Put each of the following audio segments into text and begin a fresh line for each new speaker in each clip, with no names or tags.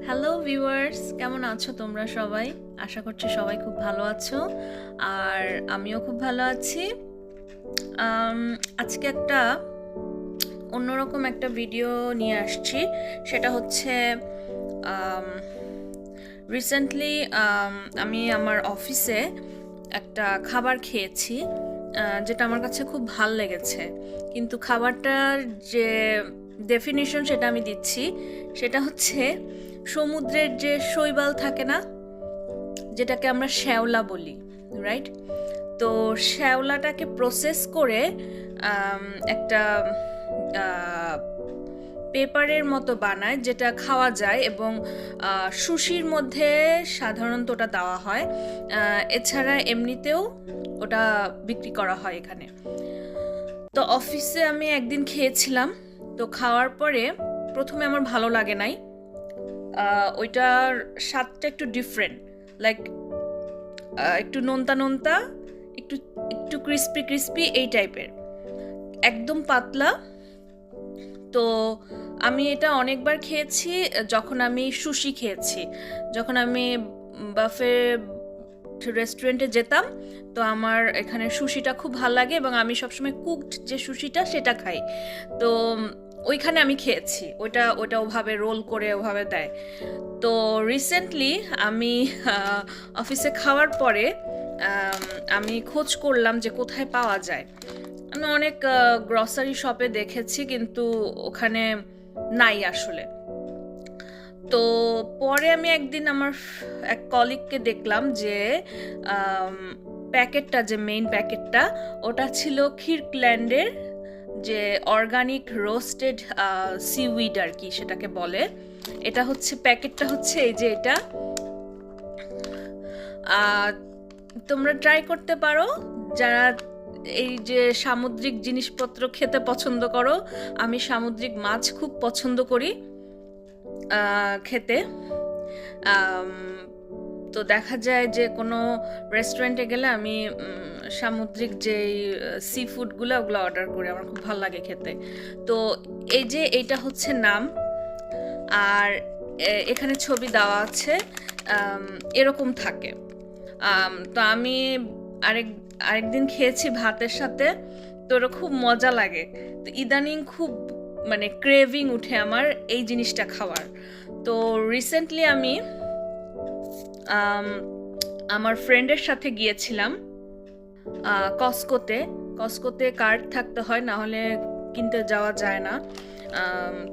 Hello viewers, কেমন আছো তোমরা সবাই? আশা করছি সবাই খুব ভালো আছো। আর আমিও খুব ভালো আছি। আজকে একটা অন্যরকম একটা ভিডিও নিয়ে আসছি। সেটা হচ্ছে রিসেন্টলি আমি আমার অফিসে একটা খাবার খেয়েছি, যেটা আমার কাছে খুব ভাল লেগেছে। কিন্তু খাবারটার যে ডেফিনিশন সেটা আমি দিচ্ছি, সেটা হচ্ছে সমুদ্রের যে শৈবাল থাকে না, যেটাকে আমরা শ্যাওলা বলি, রাইট? তো শ্যাওলাটাকে প্রসেস করে একটা পেপারের মতো বানায়, যেটা খাওয়া যায় এবং সুশির মধ্যে সাধারণত ওটা দেওয়া হয়। এছাড়া এমনিতেও ওটা বিক্রি করা হয় এখানে। তো অফিসে আমি একদিন খেয়েছিলাম। তো খাওয়ার পরে প্রথমে আমার ভালো লাগে নাই। ওইটার স্বাদটা একটু ডিফারেন্ট, লাইক একটু নোনতা নোনতা, একটু একটু ক্রিস্পি ক্রিস্পি এই টাইপের, একদম পাতলা। তো আমি এটা অনেকবার খেয়েছি যখন আমি সুশি খেয়েছি, যখন আমি বাফে রেস্টুরেন্টে যেতাম। তো আমার এখানে সুশিটা খুব ভালো লাগে এবং আমি সবসময় কুকড যে সুশিটা সেটা খাই। তো ওইখানে আমি খেয়েছি, ওটা ওটা ওভাবে রোল করে ওভাবে দেয়। তো রিসেন্টলি আমি অফিসে খাওয়ার পরে আমি খোঁজ করলাম যে কোথায় পাওয়া যায়। আমি অনেক গ্রসারি শপে দেখেছি, কিন্তু ওখানে নাই আসলে। তো পরে আমি একদিন আমার এক কলিগকে দেখলাম যে প্যাকেটটা, যে মেইন প্যাকেটটা, ওটা ছিল কির্কল্যান্ডের যে অর্গানিক রোস্টেড সিউইড আর কি সেটাকে বলে। এটা হচ্ছে প্যাকেটটা, হচ্ছে এই যে এটা। তোমরা ট্রাই করতে পারো যারা এই যে সামুদ্রিক জিনিসপত্র খেতে পছন্দ করো। আমি সামুদ্রিক মাছ খুব পছন্দ করি খেতে। তো দেখা যায় যে কোনো রেস্টুরেন্টে গেলে আমি সামুদ্রিক যেই সি ফুডগুলো ওগুলো অর্ডার করি, আমার খুব ভালো লাগে খেতে। তো এই যে এইটা হচ্ছে নাম, আর এখানে ছবি দেওয়া আছে, এরকম থাকে। তো আমি আরেকদিন খেয়েছি ভাতের সাথে, তো ওটা খুব মজা লাগে। তো ইদানিং খুব মানে ক্রেভিং উঠে আমার এই জিনিসটা খাওয়ার। তো রিসেন্টলি আমি আমার ফ্রেন্ডের সাথে গিয়েছিলাম কস্কোতে কার্ড থাকতে হয়, না হলে কিনতে যাওয়া যায় না।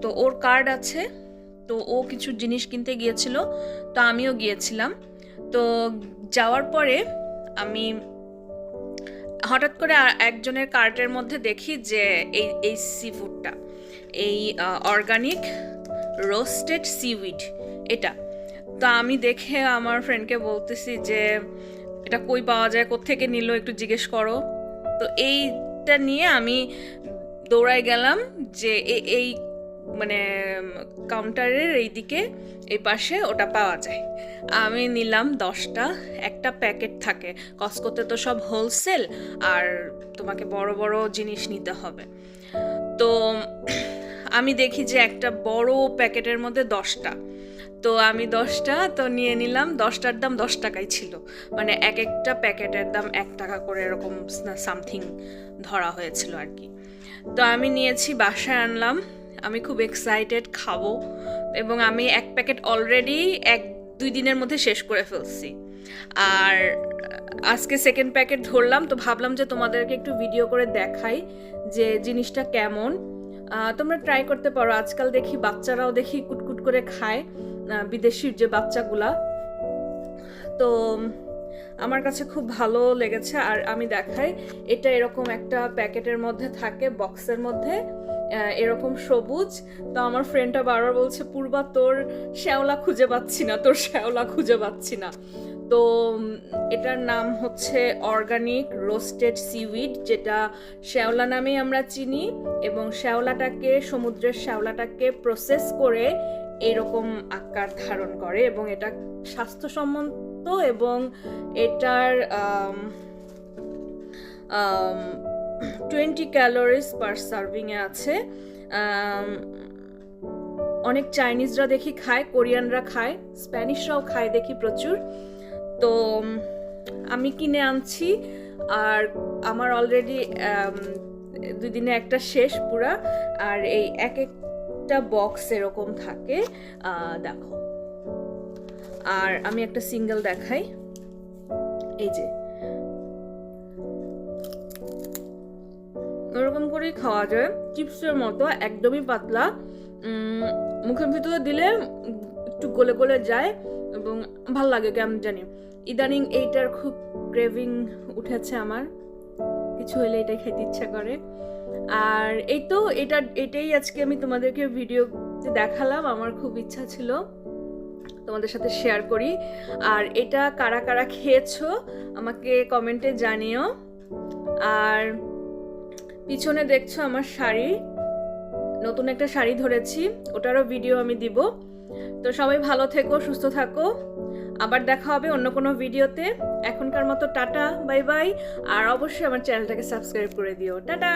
তো ওর কার্ড আছে, তো ও কিছু জিনিস কিনতে গিয়েছিল, তো আমিও গিয়েছিলাম। তো যাওয়ার পরে আমি হঠাৎ করে একজনের কার্টের মধ্যে দেখি যে এই সি ফুডটা, এই অর্গানিক রোস্টেড সিউইড এটা। তো আমি দেখে আমার ফ্রেন্ডকে বলতেছি যে এটা কই পাওয়া যায়, কোত্থেকে নিল, একটু জিজ্ঞেস করো। তো এইটা নিয়ে আমি দৌড়াই গেলাম যে এই মানে কাউন্টারের এই দিকে, এই পাশে ওটা পাওয়া যায়। আমি নিলাম 10টা, একটা প্যাকেট থাকে। কস্কোতে তো সব হোলসেল, আর তোমাকে বড় বড় জিনিস নিতে হবে। তো আমি দেখি যে একটা বড় প্যাকেটের মধ্যে 10টা। তো আমি 10টা তো নিয়ে নিলাম। 10টার দাম 10 টাকাই ছিল, মানে এক একটা প্যাকেটের দাম 1 টাকা করে, এরকম সামথিং ধরা হয়েছিল আর কি। তো আমি নিয়েছি, বাসায় আনলাম। আমি খুব এক্সাইটেড খাবো, এবং আমি এক প্যাকেট অলরেডি 1-2 দিনের মধ্যে শেষ করে ফেলছি। আর আজকে সেকেন্ড প্যাকেট ধরলাম, তো ভাবলাম যে তোমাদেরকে একটু ভিডিও করে দেখাই যে জিনিসটা কেমন। তোমরা ট্রাই করতে পারো। আজকাল দেখি বাচ্চারাও দেখি কুটকুট করে খায়, বিদেশির যে বাচ্চাগুলা। তো আমার কাছে খুব ভালো লেগেছে। আর আমি দেখাই, এটা এরকম একটা প্যাকেটের মধ্যে থাকে, বক্সের মধ্যে এরকম সবুজ। তো আমার ফ্রেন্ডটা বারবার বলছে, পূর্বা তোর শ্যাওলা খুঁজে পাচ্ছি না, তোর শ্যাওলা খুঁজে পাচ্ছি না। তো এটার নাম হচ্ছে অর্গানিক রোস্টেড সিউইড, যেটা শ্যাওলা নামেই আমরা চিনি। এবং শ্যাওলাটাকে, সমুদ্রের শ্যাওলাটাকে প্রসেস করে এরকম আকার ধারণ করে, এবং এটা স্বাস্থ্যসম্মত, এবং এটার 20 ক্যালোরিজ পার সার্ভিংয়ে আছে। অনেক চাইনিজরা দেখি খায়, কোরিয়ানরা খায়, স্প্যানিশরাও খায় দেখি প্রচুর। তো আমি কিনে আনছি, আর আমার অলরেডি 2 দিনে একটা শেষ পুরা। আর এই এক একটা বক্স এরকম থাকে, দেখো। আর আমি একটা সিঙ্গেল দেখাই, এই যে এরকম করেই খাওয়া যায়, চিপসের মতো, একদমই পাতলা। মুখের ভিতরে দিলে একটু গলে গলে যায় এবং ভাল লাগে কেমন জানি। ইদানিং এইটার খুব ক্রেভিং উঠেছে আমার, কিছু হলে এটাই খেতে ইচ্ছা করে। আর এই তো এটাই আজকে আমি তোমাদেরকে ভিডিওতে দেখালাম, আমার খুব ইচ্ছা ছিল তোমাদের সাথে শেয়ার করি। আর এটা কারা কারা খেয়েছো আমাকে কমেন্টে জানিও। আর পিছনে দেখছো আমার শাড়ি, নতুন একটা শাড়ি ধরেছি, ওটারও ভিডিও আমি দিব। তো সবাই ভালো থেকো, সুস্থ থাকো, আবার দেখা হবে অন্য কোনো ভিডিওতে। এখনকার মতো টাটা, বাই বাই। আর অবশ্যই আমার চ্যানেলটাকে সাবস্ক্রাইব করে দিও। টাটা।